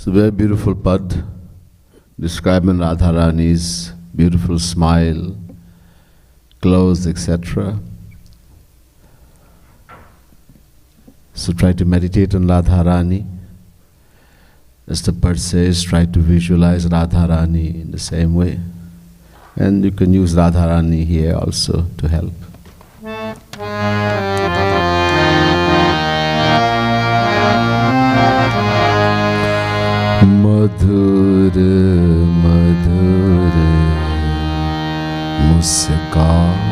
It's a very beautiful pad describing Radharani's beautiful smile, clothes, etc. So try to meditate on Radharani. As the pad says, try to visualize Radharani in the same way. And you can use Radharani here also to help. मधुर मधुर मुस्कान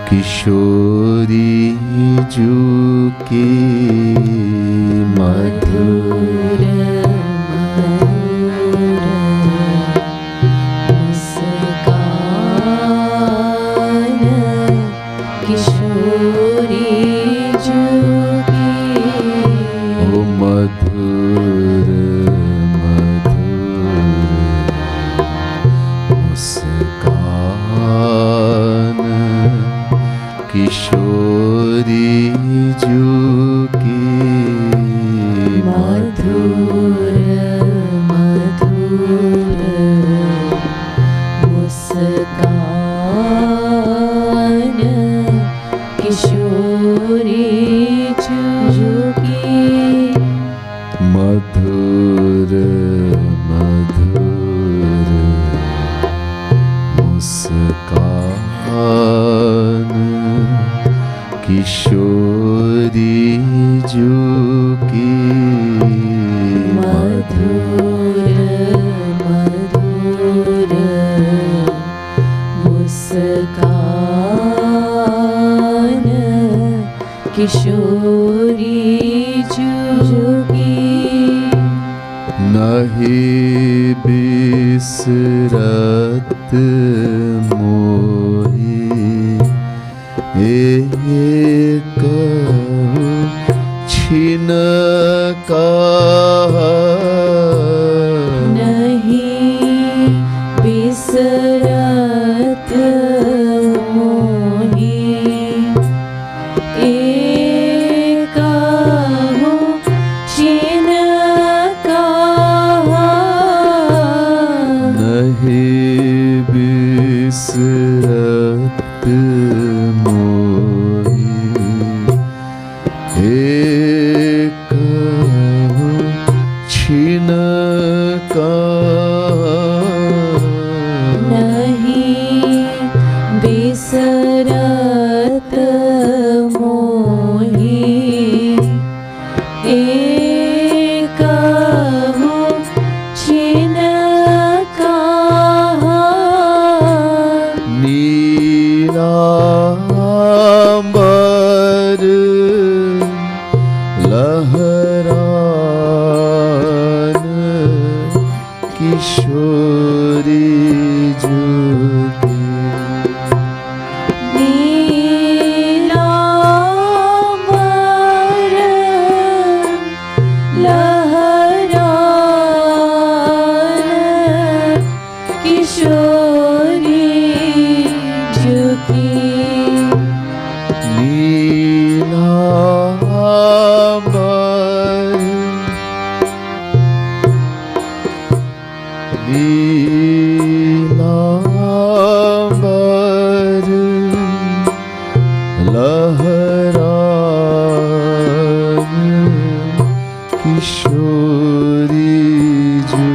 किशोरी जू की मधुर मधुर मुस्कान किशोरी जू मधुर मधुर मुस्कान किशोरी जू की मधुर मधुर मुस्कान किशोरी जू की मधुर मधुर मुस्कान किशोरी जू की मधुर मधुर मुस्कान किशोरी जू की नहीं बिसरत मोही एक छिन का नहीं बिसरत मोही एक छिन बिसरत मोही एक छिन का नहीं बिसरत मोही एक छिन नीलांबर लहरान किशोरी जू की नीलांबर लहरान किशोरी नीलांबर नीलांबर लहरान किशोरी जू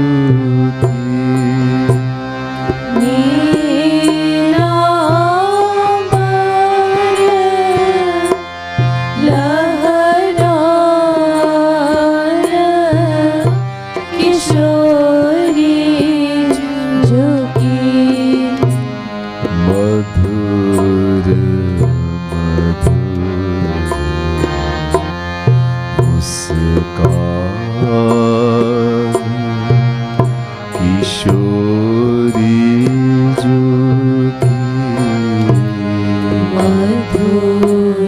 मधुर मधुर मुस्कान किशोरी जू की मधुर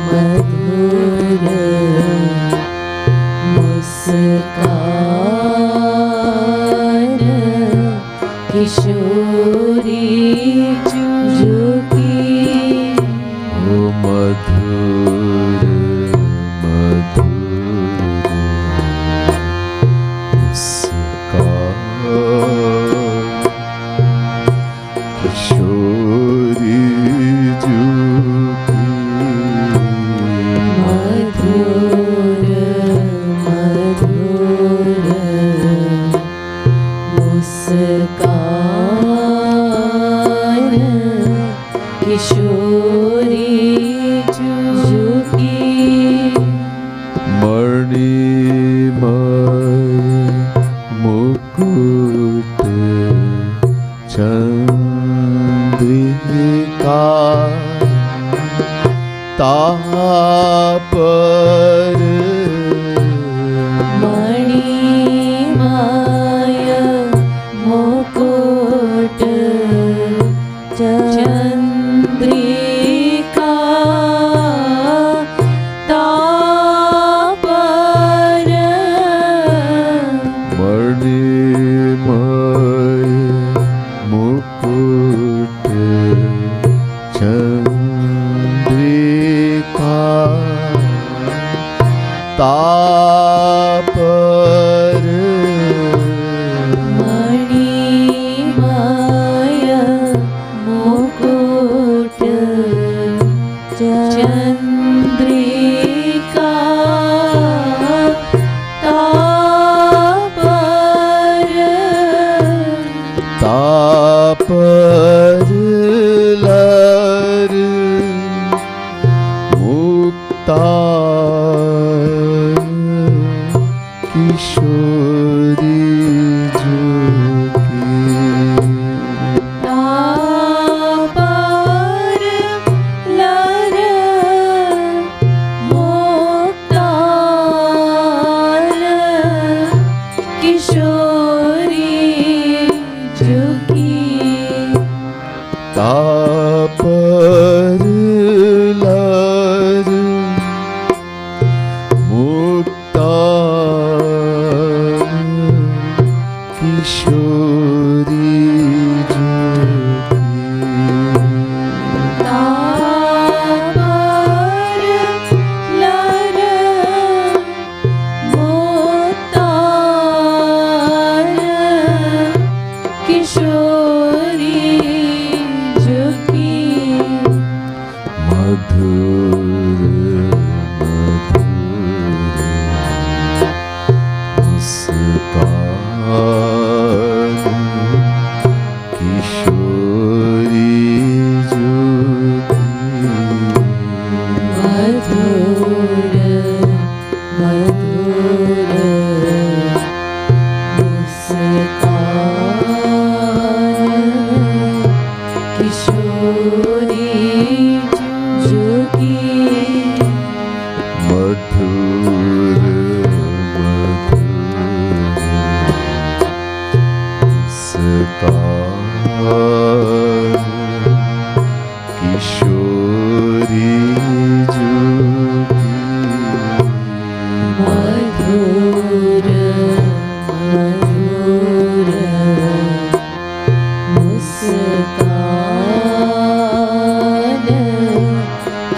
मधुर मुस्कान किशोरी जू की मधुर मधुर तापर मणिमाया मुकुट चंद्रिका तापर लर मुक्ता किशोरी जुकी तापर लर मुक्ता किशोरी जुकी तापर लर मुक्ता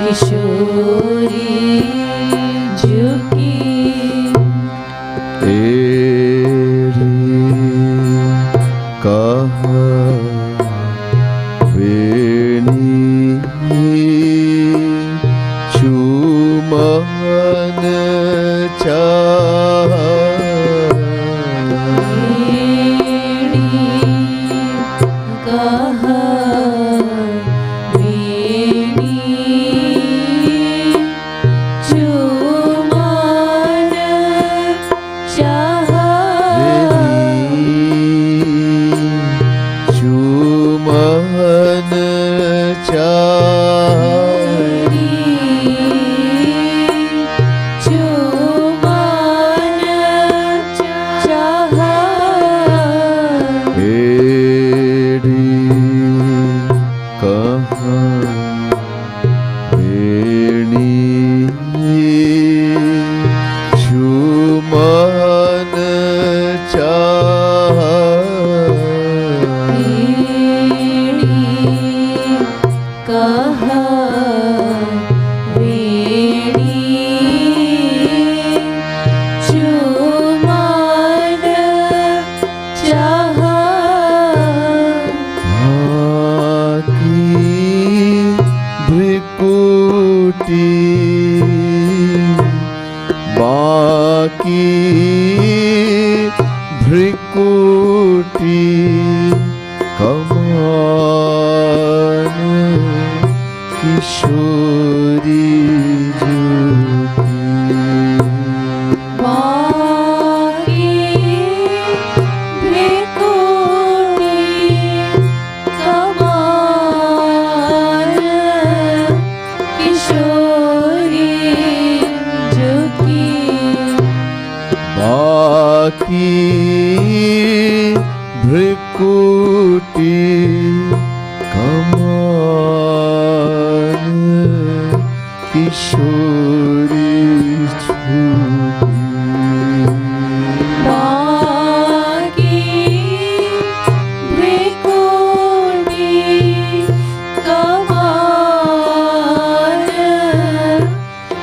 किशोरी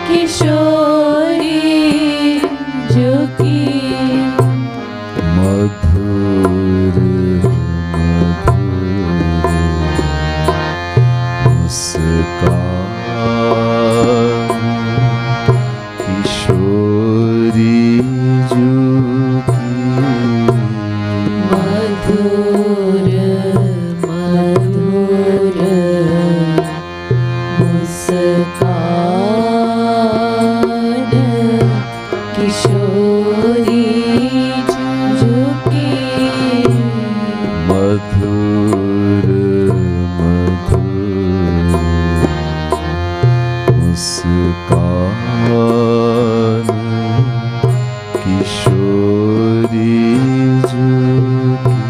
किशोरी किशोरी झुकी मधुर मधुर मुस्कान किशोरी झुकी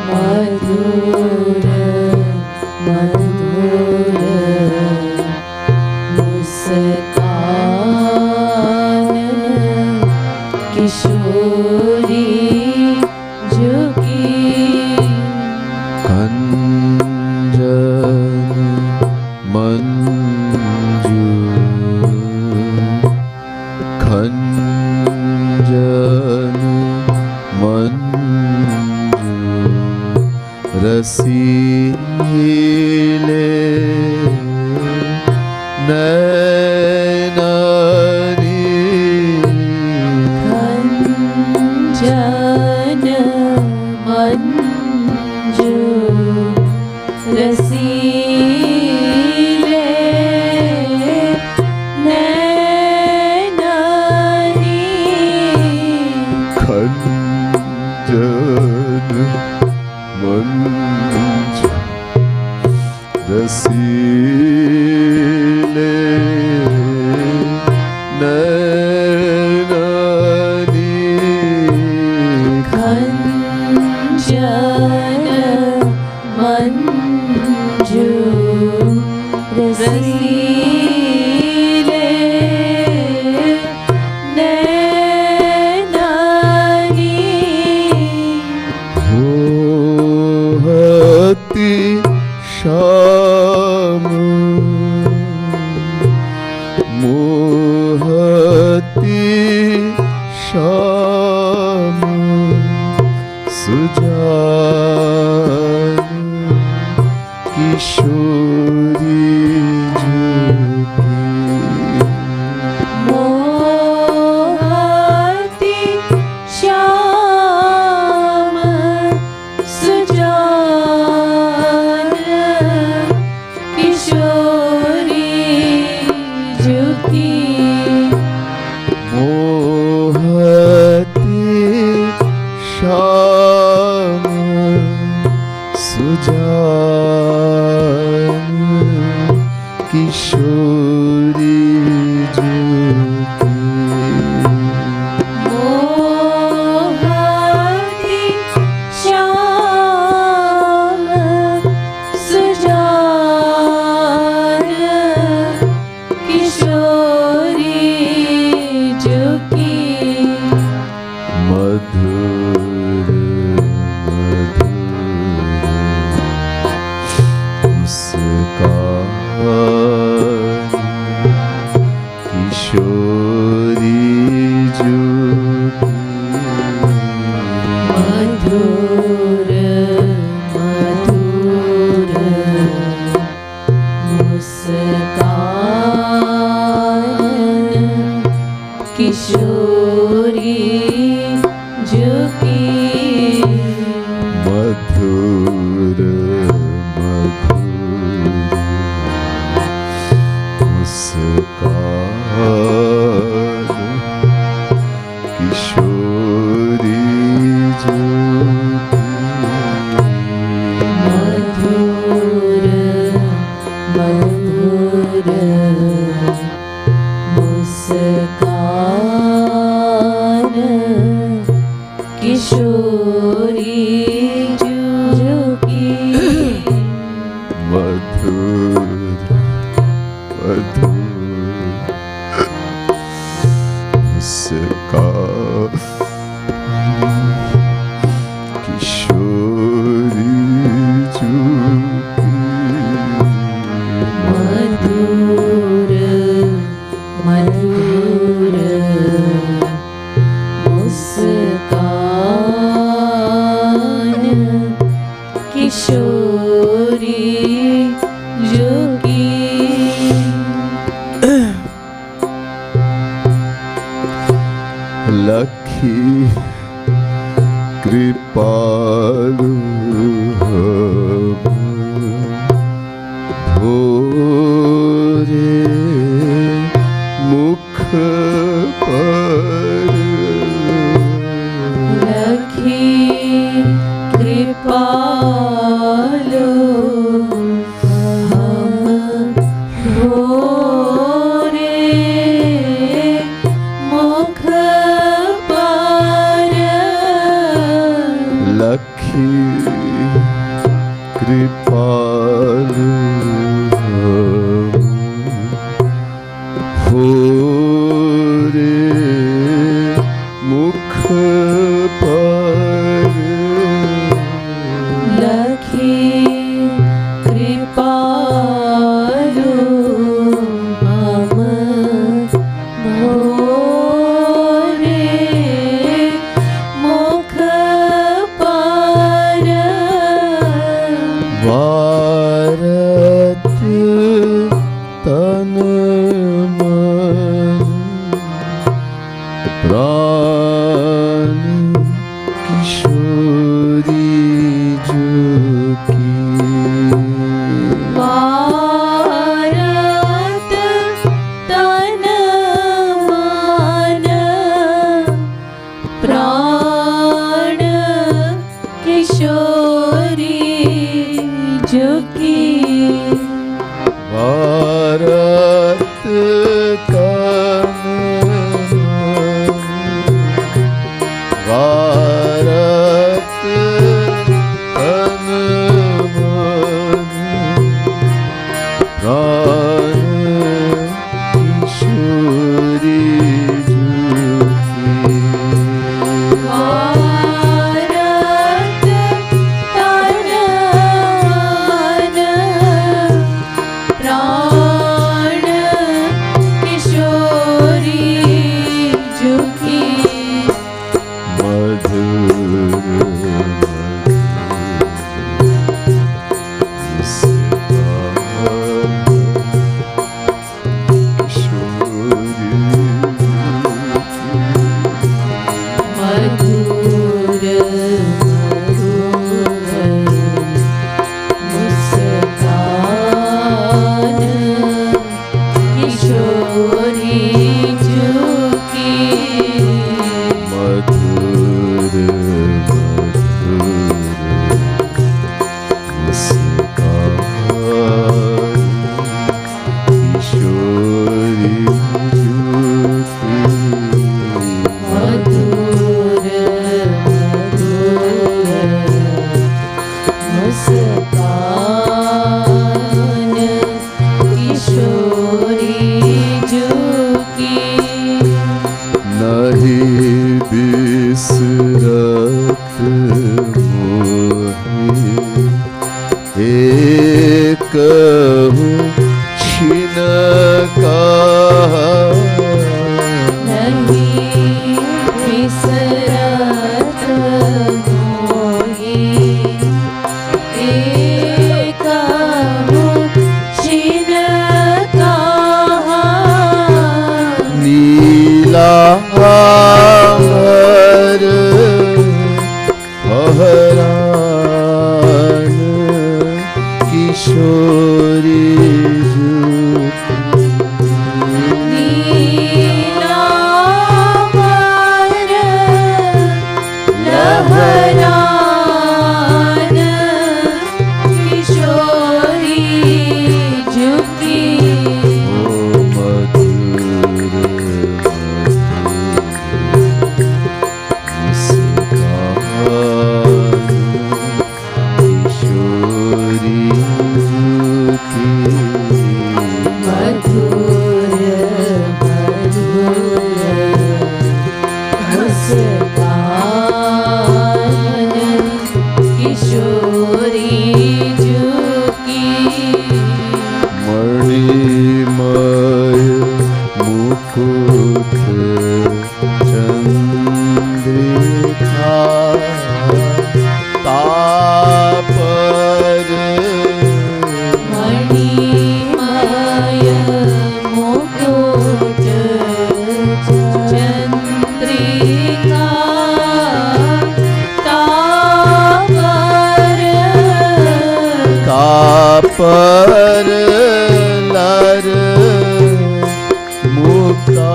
मधुर मधुर मुस्कान किशोरी झुकी कंजन मंजू खंजन मंजू रसीले नैनानी खंजन मंजू रसीले नैनानी खंजन मंजू रसीले नैनानी खंजन मंजू रसीले नैनानी होती शाम मोहती शाम सुजान किशोरी झुकी मोहती श्याम सुजान किशोरी झुकी मोहती शाम सुजान किशोरी झुकी मोहती श्याम सुजान किशोरी झुकी मधुर मधुर मुस्कान किशोरी झुकी मधुर मधुर मुस्कान किशोरी झुकी मधुर मधुर मुस्कान किशोरी झुकी मधुर मधुर मुस्कान किशोरी झुकी मधुर मधुर मुस्कान किशोरी झुकी मधुर मधुर मुस्कान किशोरी झुकी लखी कृपालु भोरे मुख पर लखी कृपालु हम भोरे मुख पर लखी कृपालु भोरे मुख पर लखी कृपालु हम भोरे मुख पर भारत तन मन प्राण किशोरी जो की भारत तन मन प्राण किशोरी जो की भारत तन मन भारत तन मन प्राण किशोरी जुकी भारत तन मन प्राण किशोरी जो की मधुर मुस्कान किशोरी जो की मधुर मुस्कान किशोरी जुकी मधुर मुस्कान किशोरी जो की नहीं बिसरत मोहि एक छिन का नहीं बिसरत मोहि एकहु छिन कहा नीलांबर फहरान किशोरी नीलांबर लहरान किशोरी जो की पर लर मुक्ता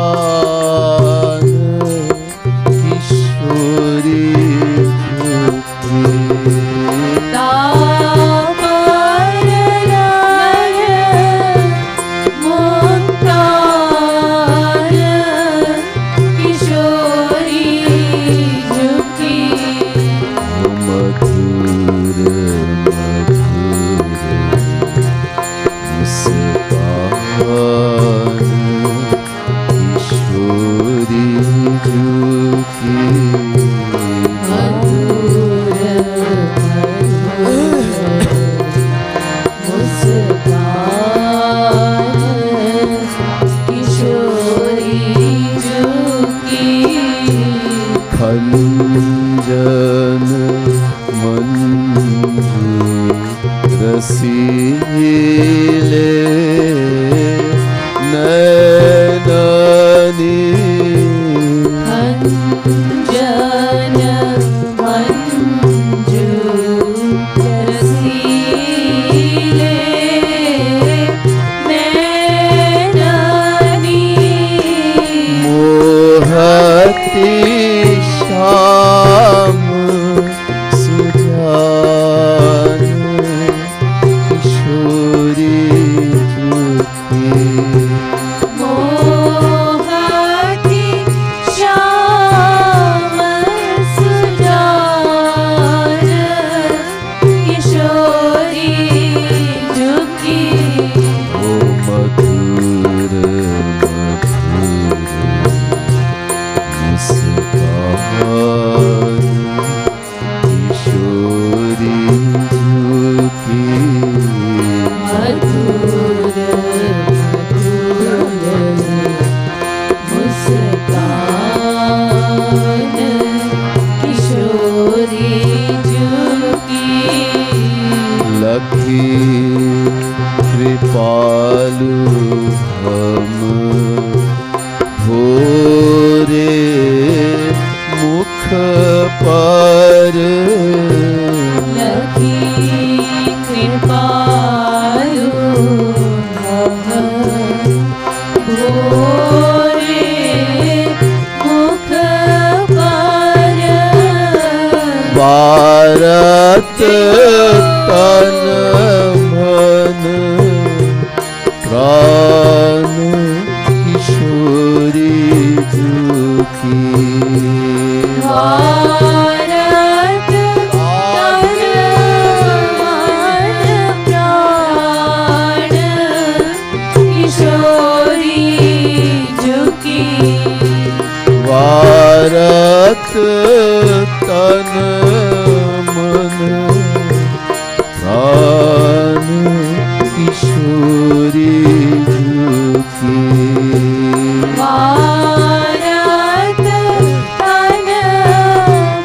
अंजन मंजू रसीले नैननी अंजन मंजू रसीले नैननी मोहती श्याम सुजान किशोरी जुकी मोहती श्याम सुजान किशोरी जुकी ओ मधुर मुस्कान किशोरी जुकी मधुर मुस्कान किशोरी जुकी लखी कृपालु हम भोरे मुख पर लखी कृपालु हम भोरे मुख पर भारत तन मन प्राण किशोरी जुकी भारत तन मन प्राण किशोरी जुकी भारत तन मन प्राण किशोरी जुकी भारत तन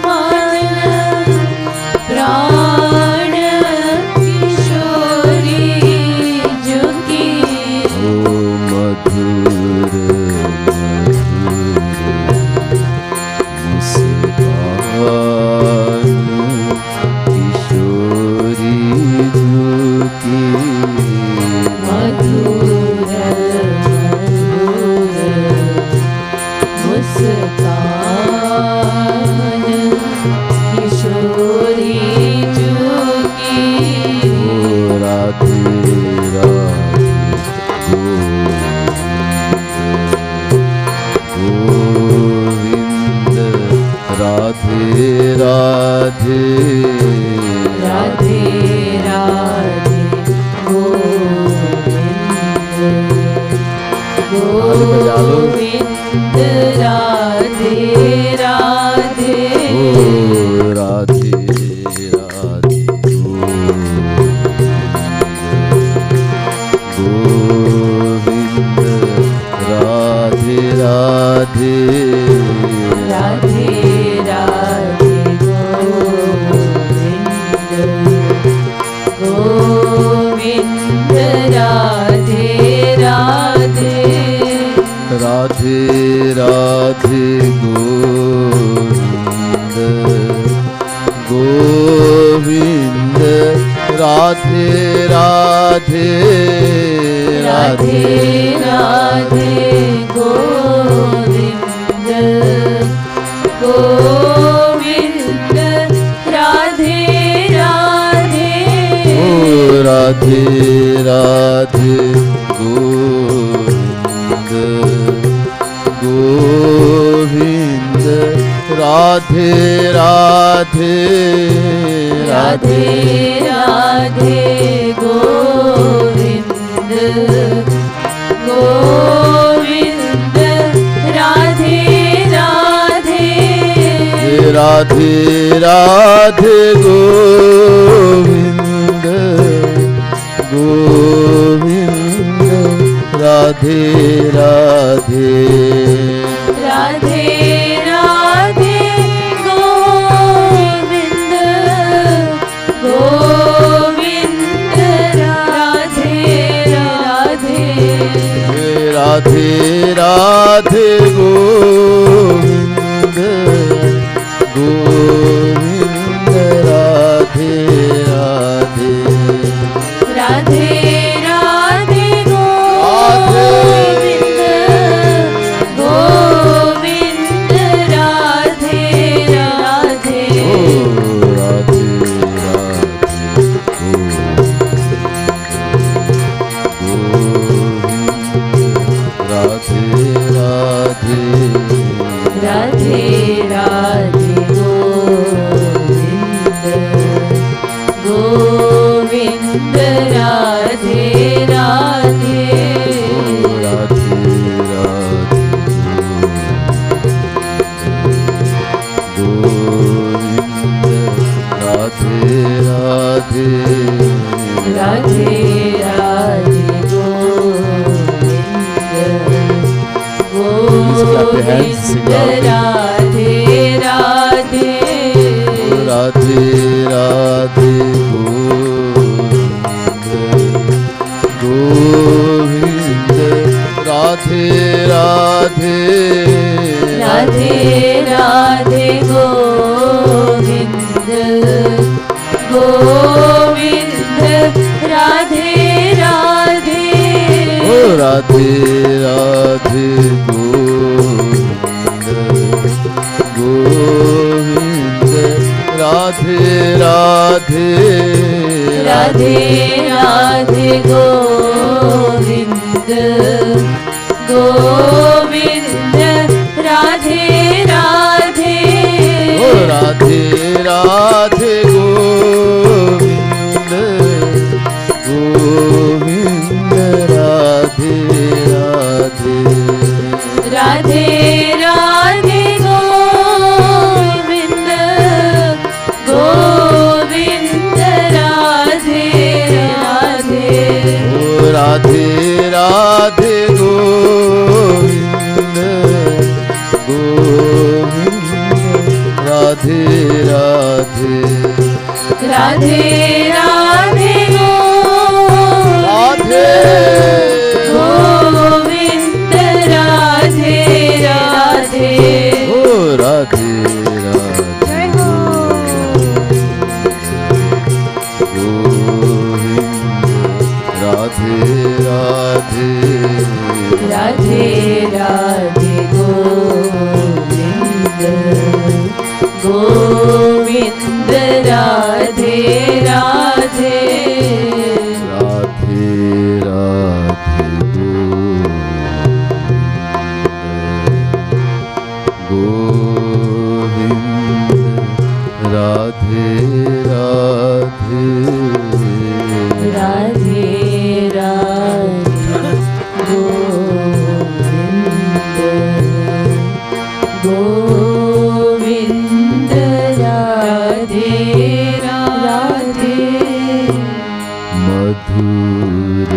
मन प्राण किशोरी जुकी ओ मधुर मुस्कान किशोरी जुकी मधुर मुस्कान किशोरी जुकी ओ राधे राधे राधे राधे राधे गोविंद गोविंद राधे राधे ओ राधे राधे गोविंद राधे राधे राधे राधे गोविंद गोविंद राधे राधे राधे राधे गोविंद गोविंद राधे राधे राधे राधे गोविंद गोविंद राधे राधे ओ राधे राधे गोविंद गोविंद राधे राधे राधे राधे गोविंद गोविंद राधे राधे राधे राधे गोविंद गोविंद राधे राधे राधे राधे गोविंद गोविंद राधे राधे राधे राधे गोविंद गोविंद राधे राधे राधे राधे राधे राधे गोविंद गोविंद राधे राधे राधे राधे राधे राधे राधे राधे राधे गोविंद गोविंद राधे राधे राधे राधे गोविंद गोविंद राधे राधे राधे राधे गोविंद गोविंद राधे राधे राधे राधे गोविंद गोविंद राधे राधे राधे राधे गोविंद गोविंद राधे राधे राधे राधे गोविंद गोविंद राधे राधे राधे राधे गोविंद गोविंद राधे राधे राधे राधे गोविंद राधे राधे ओ राधे राधे गोविंद राधे राधे राधे राधे गोविंद गोविंद राधे राधे राधे राधे गोविंद राधे राधे राधे राधे गोविंद गोविंद राधे राधे मधुर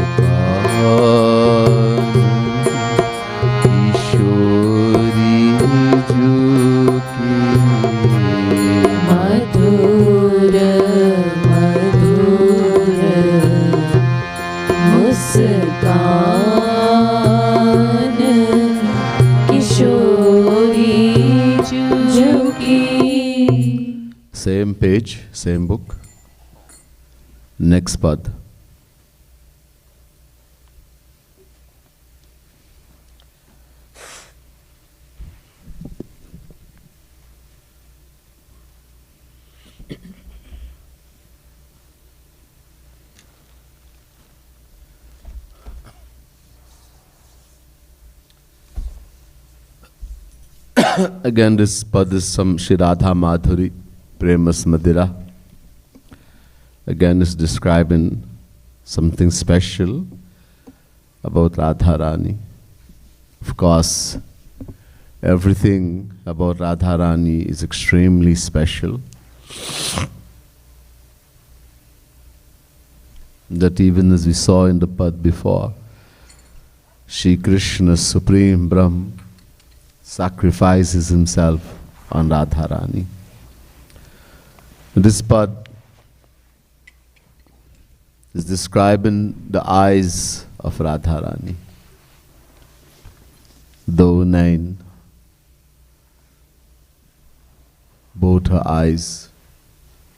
मुस्कान किशोरी मधुर मधुर मुस्कान किशोरी झुकी. Same page, same book. Next pad. Again, this pad is some Shri Radha Madhuri, Premas Madhira. Again, it's describing something special about Radharani. Of course, everything about Radharani is extremely special. That even as we saw in the pad before, Shri Krishna, Supreme Brahm, sacrifices himself on Radharani. This pad is describing the eyes of Radharani. Though nine, both her eyes.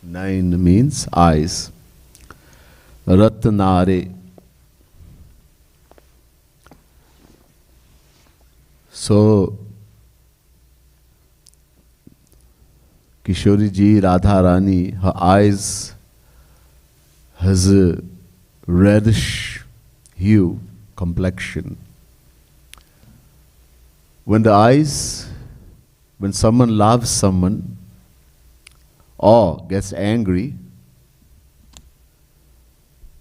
Nine means eyes. Ratnare. So, Kishori ji, Radharani, her eyes has a reddish hue, complexion. When someone loves someone or gets angry,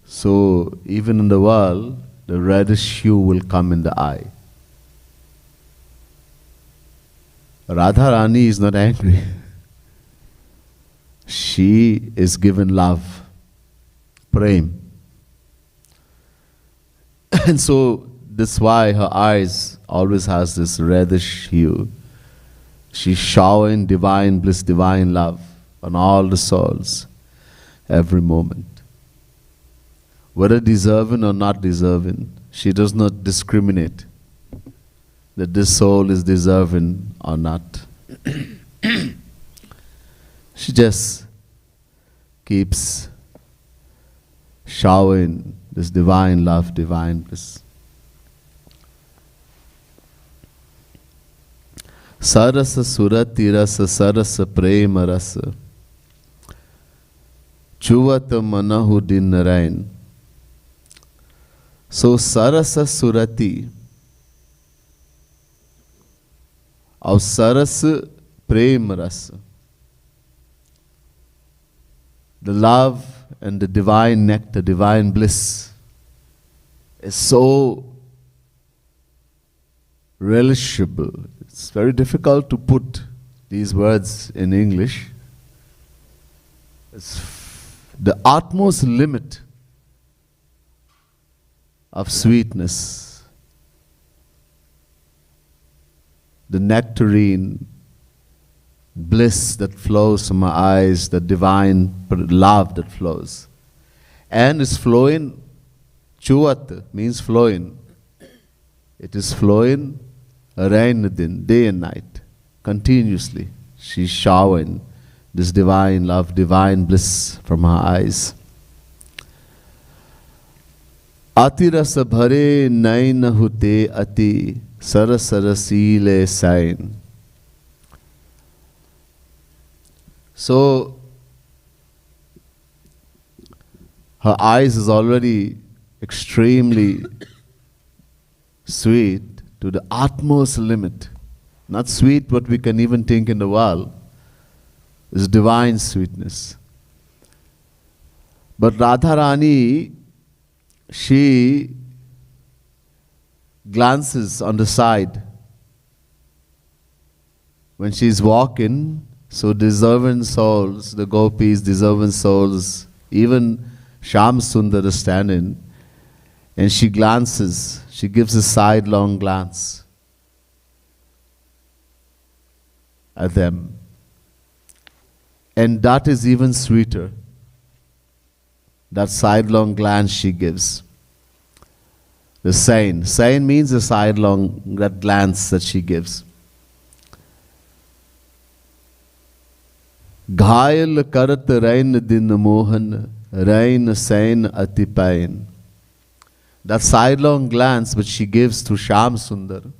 so even in the world, the reddish hue will come in the eye. Radharani is not angry. She is given love, prem. And so that's why her eyes always has this reddish hue. She's showering divine bliss, divine love on all the souls, every moment. Whether deserving or not deserving, she does not discriminate that this soul is deserving or not. She just keeps showering this divine love, divine bliss. Sarasa surati rasa sarasa prema rasa chuvata manahu din narayan. So sarasa surati और सरस प्रेम रस, the love and the divine nectar, divine bliss is so relishable. It's very difficult to put these words in English. It's the utmost limit of sweetness. The nectarine bliss that flows from our eyes, the divine love that flows. And it's flowing, chuvat means flowing. It is flowing rainadin, day and night, continuously. She's showering this divine love, divine bliss from her eyes. Ati rasa bhare nain hute ati sarasarasile sain. So, her eyes is already extremely sweet to the utmost limit. Not sweet what we can even think in the world. It's divine sweetness. But Radharani, she glances on the side when she's walking. So deserving souls, the gopis, deserving souls, even Shyam Sundar is standing, and she glances, she gives a sidelong glance at them. And that is even sweeter, that sidelong glance she gives. The sain. Sain means the sidelong, that glance that she gives. Ghayal karat rain din mohan, rain sain ati pain. That sidelong glance which she gives to Shyam Sundar,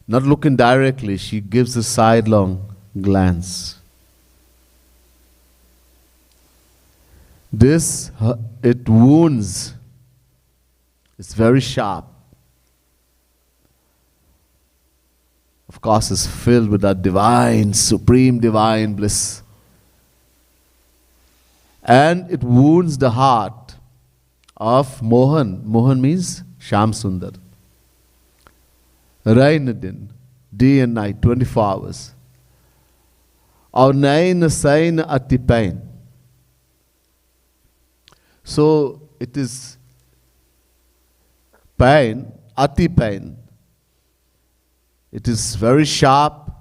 not looking directly, she gives a sidelong glance. This, it wounds. It's very sharp. Of course, it's filled with that divine, supreme divine bliss. And it wounds the heart of Mohan. Mohan means Shyam Sundar. Rainadin, day and night, 24 hours. Aur nain sain ati pain. So it is pain, ati pain. It is very sharp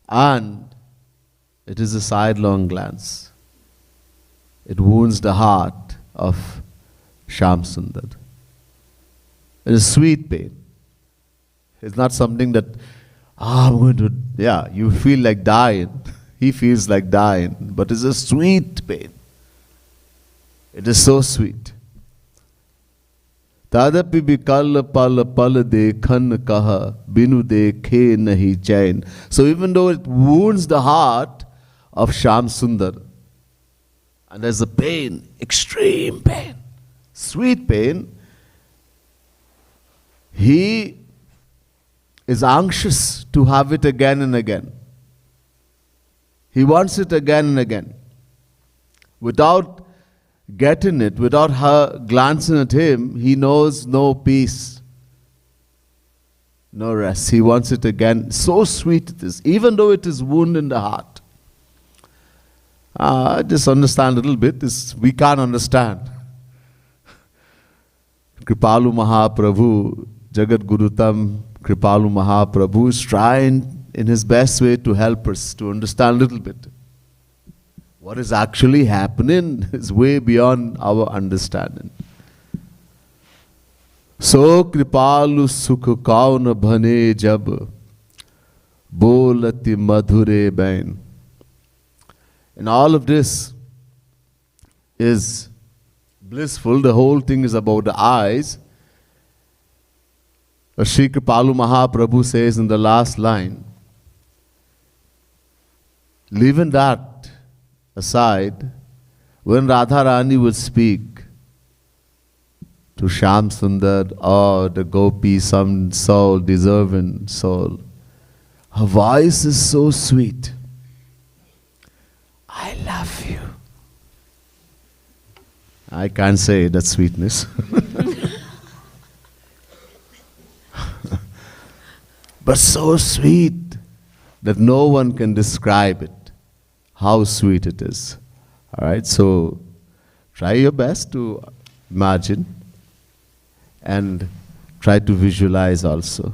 and it is a sidelong glance. it wounds the heart of Shyam Sundar. It is sweet pain. It's not something that, I'm going to, you feel like dying. He feels like dying, but it's a sweet pain. It is so sweet. Tadapi bikal pal pal dekhan kaha binu dekhe nahi chain. So even though it wounds the heart of Shyam Sundar, and there's a pain, extreme pain, sweet pain, he is anxious to have it again and again. He wants it again and again. Without getting it, without her glancing at him, he knows no peace, no rest. He wants it again. So sweet it is, even though it is wound in the heart. Just understand a little bit. We can't understand. Kripalu Mahaprabhu, Jagat Gurutam, Kripalu Mahaprabhu is trying in his best way to help us to understand a little bit. What is actually happening is way beyond our understanding. So Kripalu Sukh Kaun Bhane Jab Bolati Madhure Bain. And all of this is blissful. The whole thing is about the eyes. Sri Kripalu Mahaprabhu says in the last line, leaving that aside, when Radharani would speak to Shyam Sundar or the gopi, some soul, deserving soul, her voice is so sweet. I love you. I can't say that sweetness. But so sweet that no one can describe it, how sweet it is. All right, so try your best to imagine and try to visualize also.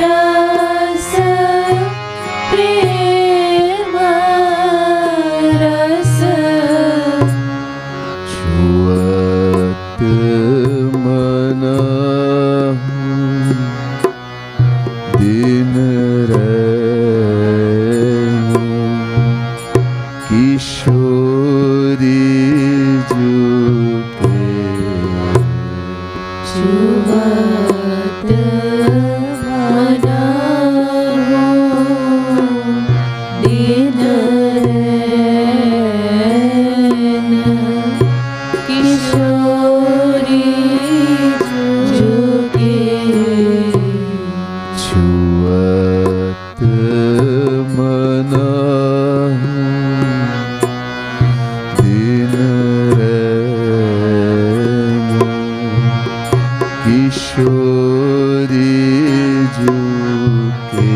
रस प्रेम रस छुअत मन दिन रैन किशोरी जुके छुअत मन दिन रैन किशोरी जुके छुअत मन दिन रैन किशोरी जुके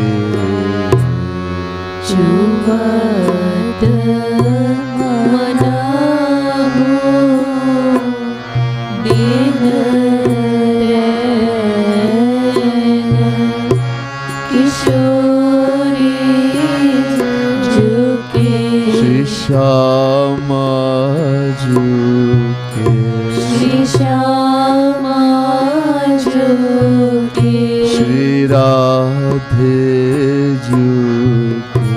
छुअत मन दिन रैन किशोरी जुके श्री श्यामा जुके श्री श्यामा जुके श्री राधे जुके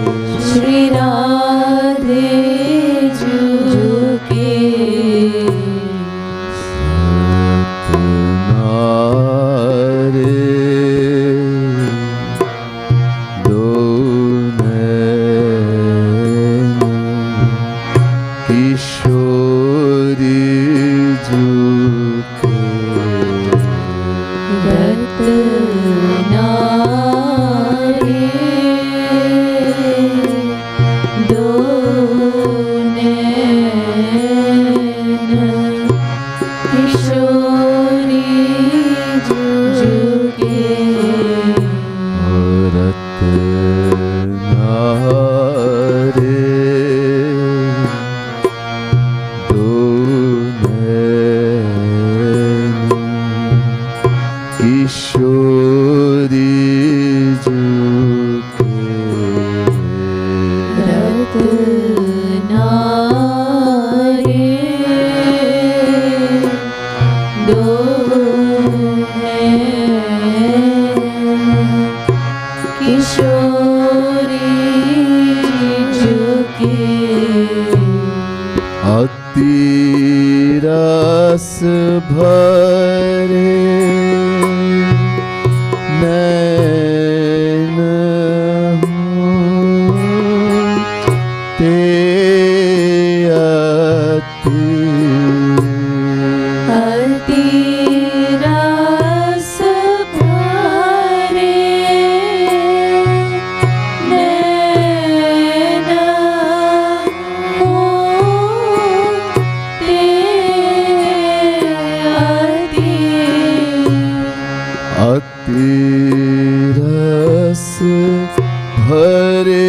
श्री राधे जुके सतनारे दो नैन किशोरी जुके रत्नारे दो नैन किशोरी जुके रत्नारे दो नैन किशोरी जुके रत्नारे दो नैन किशोरी जुके अति रस भरे नैन ते अति अति रस भरे नैन ते अति रस भरे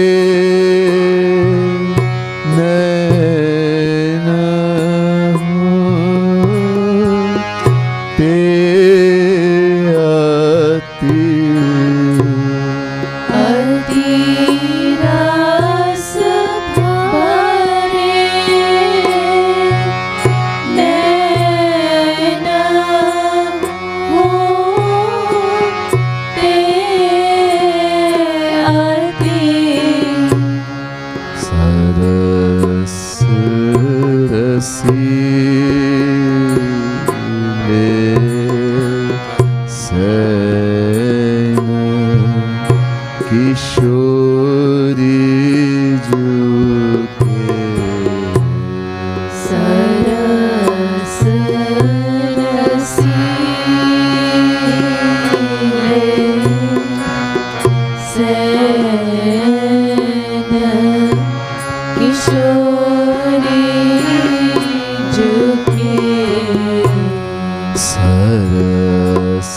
नैन ते अति अति रस भरे नैन ते अति सरस रसीले सैन किशोरी जुके सरस रसीले सैन किशोरी जुके सरस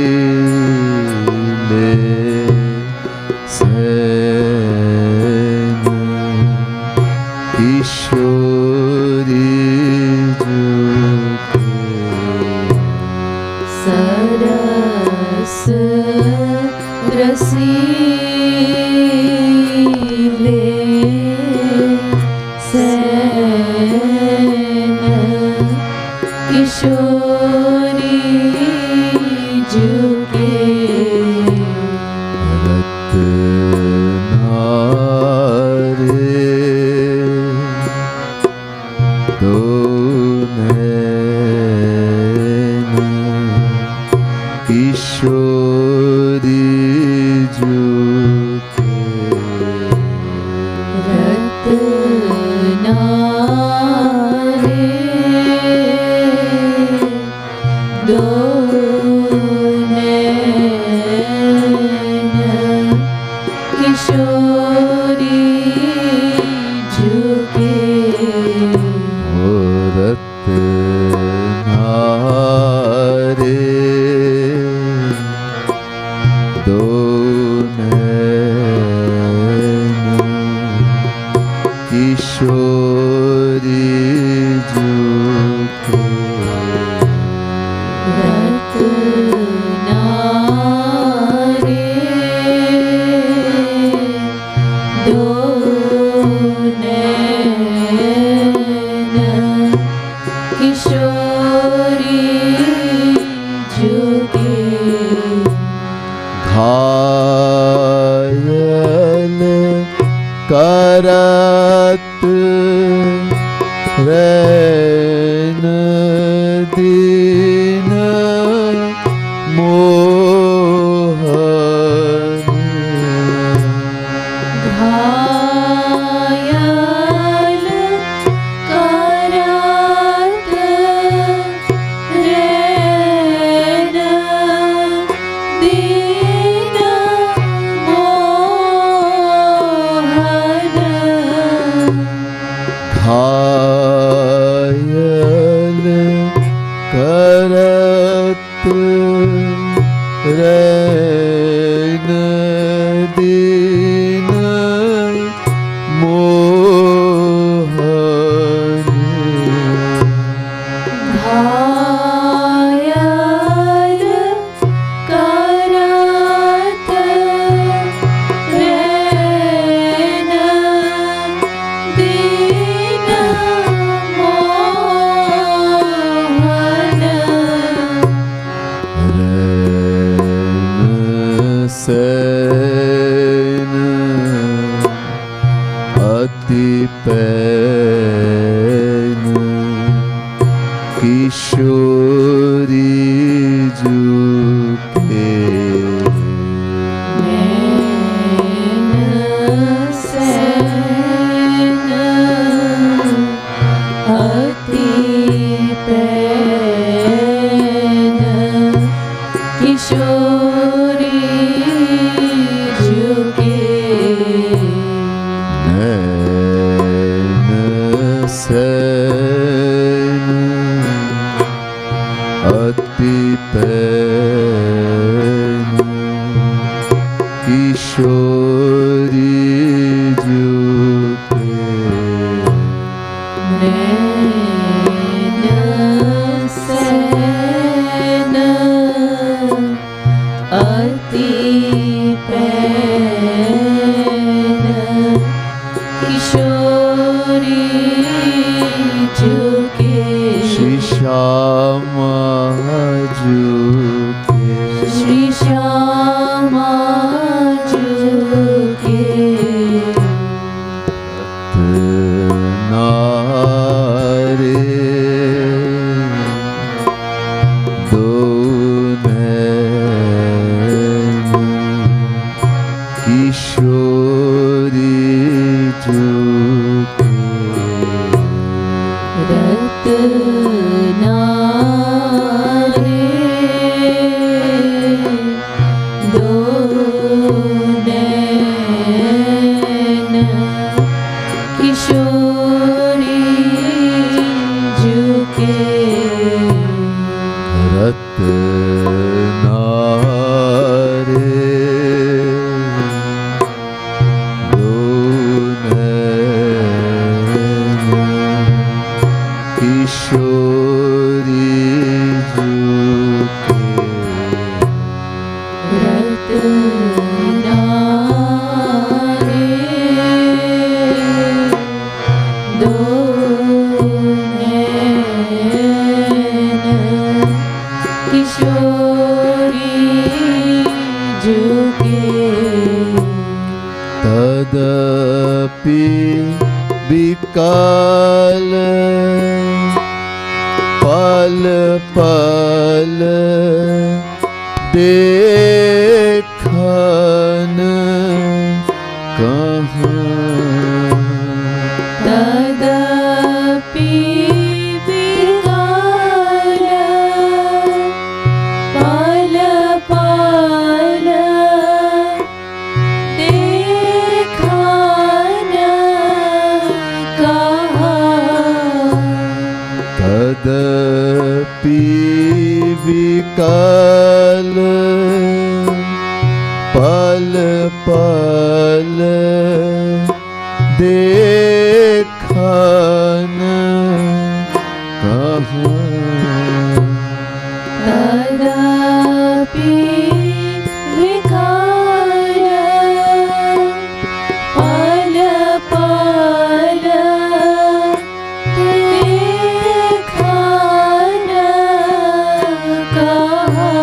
रसीले सैन किशोरी जुके सरस रस रसीले सैन किशोरी झुके रत्नारे दो नैन किशोरी झुके रत्नारे दो नैन किशोरी झुके रत्नारे दो नैन किशोरी झुके रत्नारे दो नैन किशोरी झुके घायल करत रैन दीन मोहन घायल करत रैन दीन मोहन घायल करत रैन दीन मोहन घायल करत रैन दीन मोहन रैन सैन अति पैन किशोरी झुके नैन सैन अति पैन किशोरी झुके नैन सैन अति पैन किशोरी झुके नैन सैन अति पैन किशोरी झुके श्री श्यामा झुके श्री श्यामा झुके रत्नारे दो नैन किशोरी झुके रत्नारे नारे दो नैन किशोरी झुके तदपि विकल पल पल देखन कहाँ तदपि विकल पल पल देखन कहाँ तदपि विकल पल पल देखन कहाँ तदपि विकल पल पल देखन कहाँ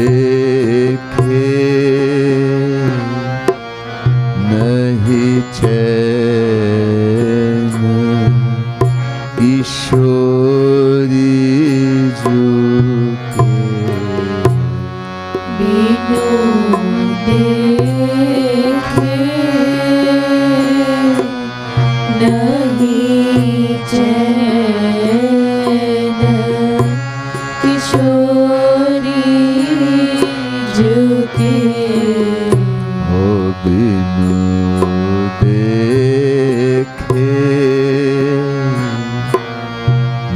देखे नहीं चैन किशोरी झुके बिनु देखे नहीं चैन किशोरी झुके हो बिनु देखे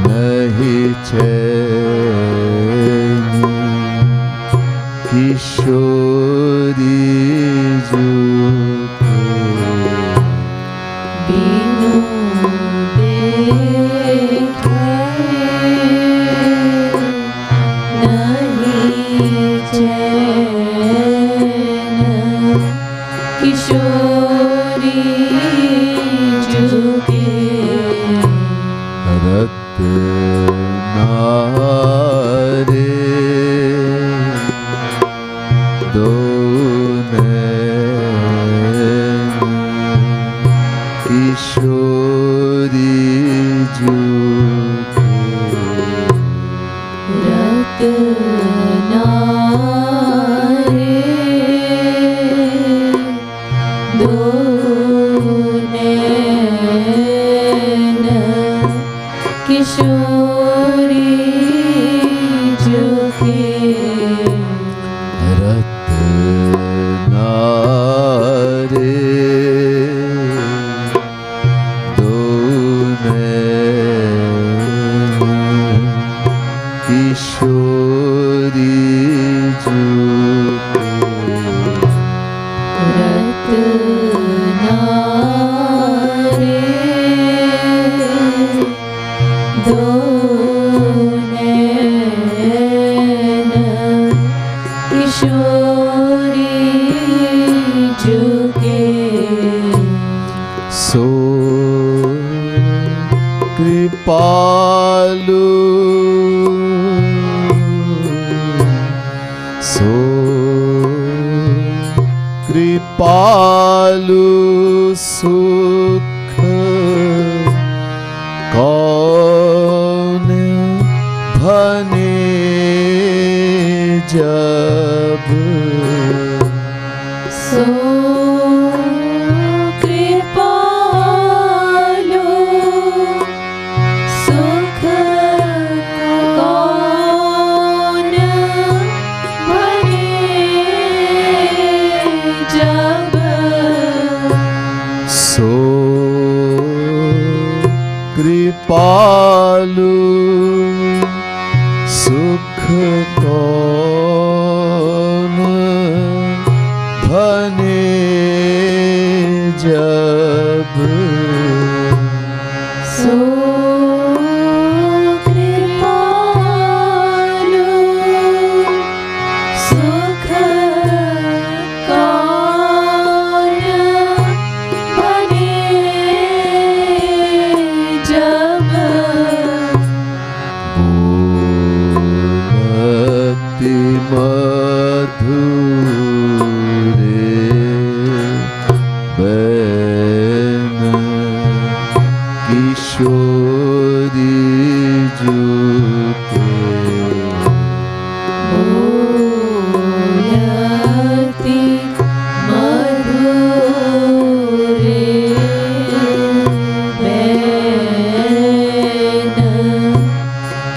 नहीं चैन किशोरी झुके बिनु देखे नहीं चैन किशोरी झुके रत्नारे दो नैन किशोरी झुके रत्नारे दो नैन किशोरी झुके रत्नारे दो नैन किशोरी झुके रत्नारे दो नैन किशोरी झुके सो कृपालु सो कृपालु सुख कौन भने जब सो कृपालु सुख कौन भने जब सो कृपालु सुख कौन भने जब सो कृपालु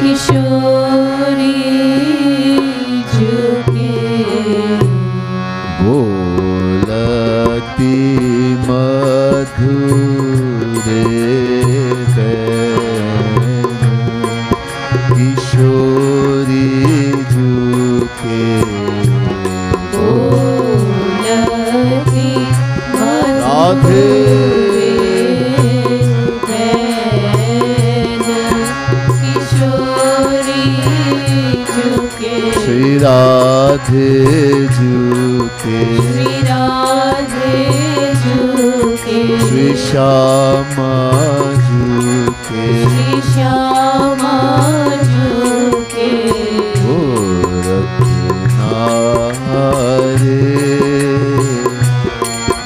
किशोरी झुके बोलती मधुरे किशोरी झुके बोलती राधे श्री राधे झुके श्री राधे झुके श्री श्यामा झुके श्री श्यामा झुके ओ रत्नारे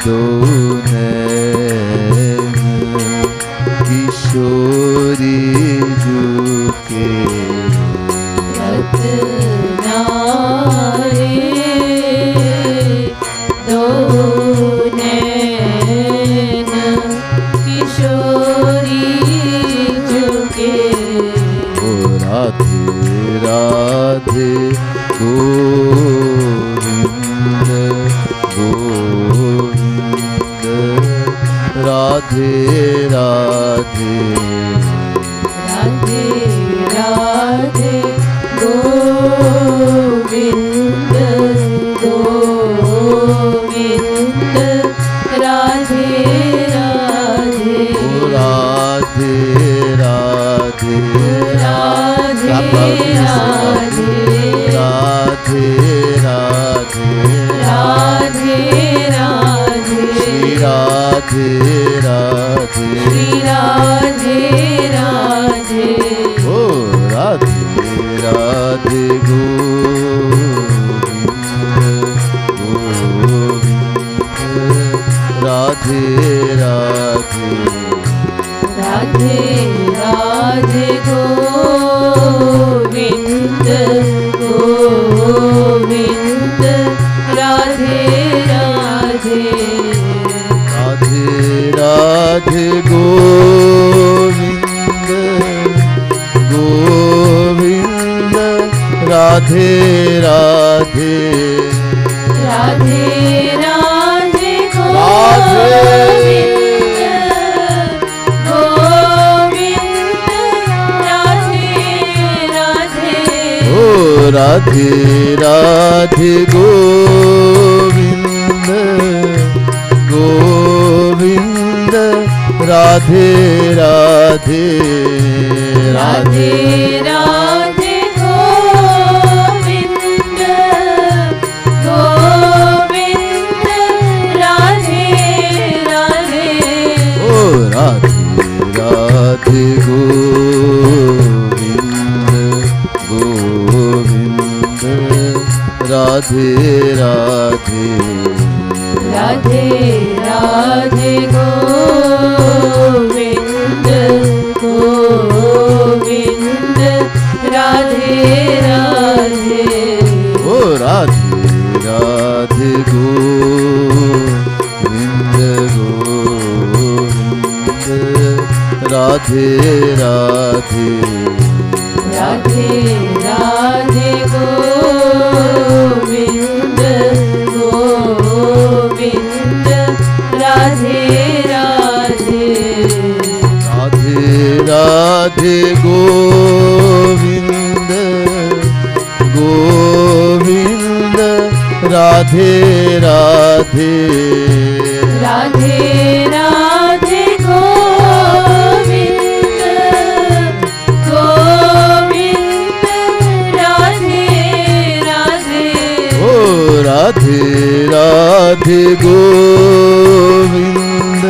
दो नैन किशोरी झुके रत्नारे दो नैन किशोरी झुके ओ राधे राधे गोविंद गोविंद राधे राधे राधे राधे गोविंद गोविंद राधे राधे राधे राधे राधे राधे राधे राधे राधे राधे श्री राधे राधे श्री राधे राधे ओ राधे राधे गोविंद गोविंद राधे राधे राधे राधे गोविंद गोविंद राधे राधे राधे राधे गोविंद गोविंद राधे राधे राधे राधे गोविंद गोविंद राधे राधे राधे राधे गोविंद गोविंद राधे राधे ओ राधे राधे गोविंद गोविंद राधे राधे राधे राधे गोविंद गोविंद राधे राधे ओ राधे राधे गोविंद गोविंद राधे राधे राधे राधे गोविंद गोविंद राधे राधे राधे राधे गोविंद गोविंद राधे राधे राधे राधे गोविंद गोविंद राधे राधे ओ राधे राधे गोविंद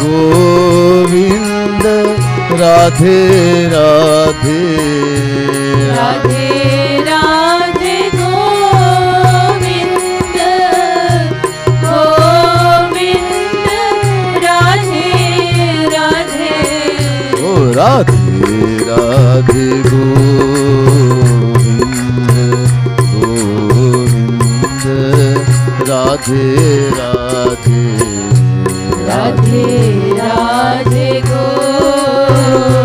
गोविंद राधे राधे राधे राधे गोविंद गोविंद राधे राधे ओ राधे राधे गोविंद गोविंद राधे राधे राधे राधे गोविंद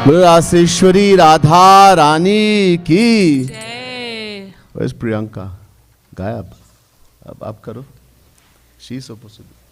रासेश्वरी राधा रानी की जय। Where's प्रियंका? गायब। अब आप करो। She's supposed to do.